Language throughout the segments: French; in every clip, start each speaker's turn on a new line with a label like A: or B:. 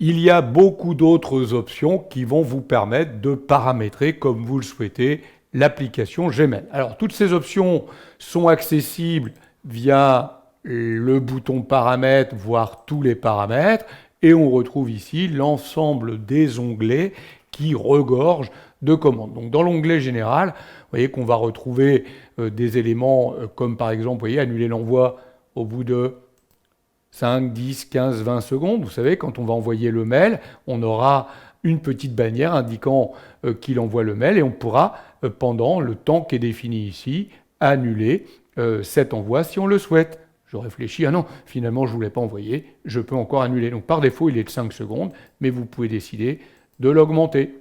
A: Il y a beaucoup d'autres options qui vont vous permettre de paramétrer comme vous le souhaitez l'application Gmail. Alors toutes ces options sont accessibles via le bouton paramètres, voire tous les paramètres, et on retrouve ici l'ensemble des onglets qui regorgent de commandes. Donc dans l'onglet général, vous voyez qu'on va retrouver des éléments comme par exemple, vous voyez, annuler l'envoi au bout de 5, 10, 15, 20 secondes. Vous savez, quand on va envoyer le mail, on aura une petite bannière indiquant qu'il envoie le mail et on pourra, pendant le temps qui est défini ici, annuler cet envoi si on le souhaite. Je réfléchis, ah non, finalement je ne voulais pas envoyer, je peux encore annuler. Donc par défaut, il est de 5 secondes, mais vous pouvez décider de l'augmenter.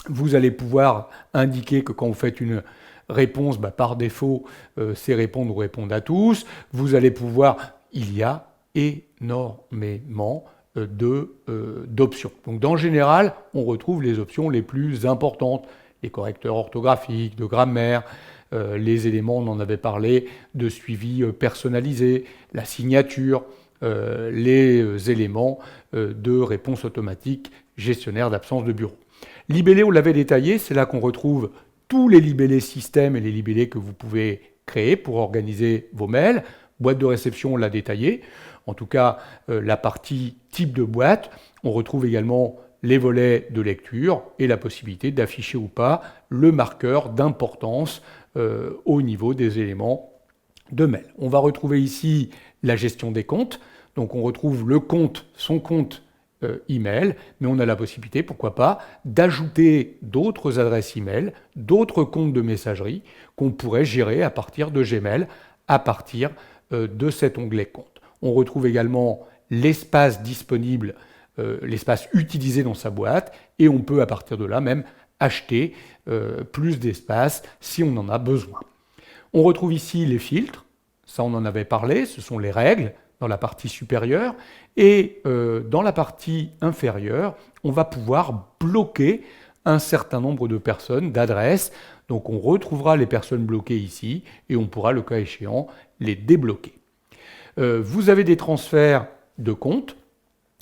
A: Vous allez pouvoir indiquer que quand vous faites une réponse, par défaut, c'est répondre ou répondre à tous. Vous allez pouvoir, il y a énormément d'options. Donc dans le général, on retrouve les options les plus importantes, les correcteurs orthographiques, de grammaire, les éléments, on en avait parlé, de suivi personnalisé, la signature, les éléments de réponse automatique, gestionnaire d'absence de bureau. Libellé, on l'avait détaillé, c'est là qu'on retrouve tous les libellés système et les libellés que vous pouvez créer pour organiser vos mails. Boîte de réception, on l'a détaillé. En tout cas, la partie type de boîte, on retrouve également les volets de lecture et la possibilité d'afficher ou pas le marqueur d'importance au niveau des éléments de mail. On va retrouver ici la gestion des comptes. Donc on retrouve le compte, son compte email, mais on a la possibilité, pourquoi pas, d'ajouter d'autres adresses email, d'autres comptes de messagerie qu'on pourrait gérer à partir de Gmail, à partir de cet onglet compte. On retrouve également l'espace disponible, l'espace utilisé dans sa boîte, et on peut à partir de là même acheter plus d'espace si on en a besoin. On retrouve ici les filtres, ça on en avait parlé, ce sont les règles dans la partie supérieure, et dans la partie inférieure, on va pouvoir bloquer un certain nombre de personnes, d'adresses. Donc on retrouvera les personnes bloquées ici, et on pourra, le cas échéant, les débloquer. Vous avez des transferts de comptes,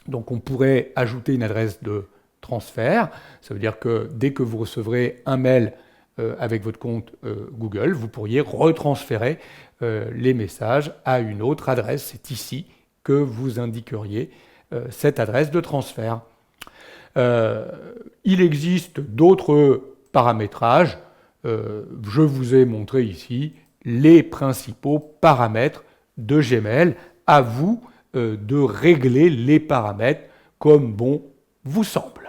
A: donc on pourrait ajouter une adresse de transfert. Ça veut dire que dès que vous recevrez un mail avec votre compte Google, vous pourriez retransférer les messages à une autre adresse. C'est ici que vous indiqueriez cette adresse de transfert. Il existe d'autres paramétrages. Je vous ai montré ici les principaux paramètres de Gmail. À vous de régler les paramètres comme bon vous semble.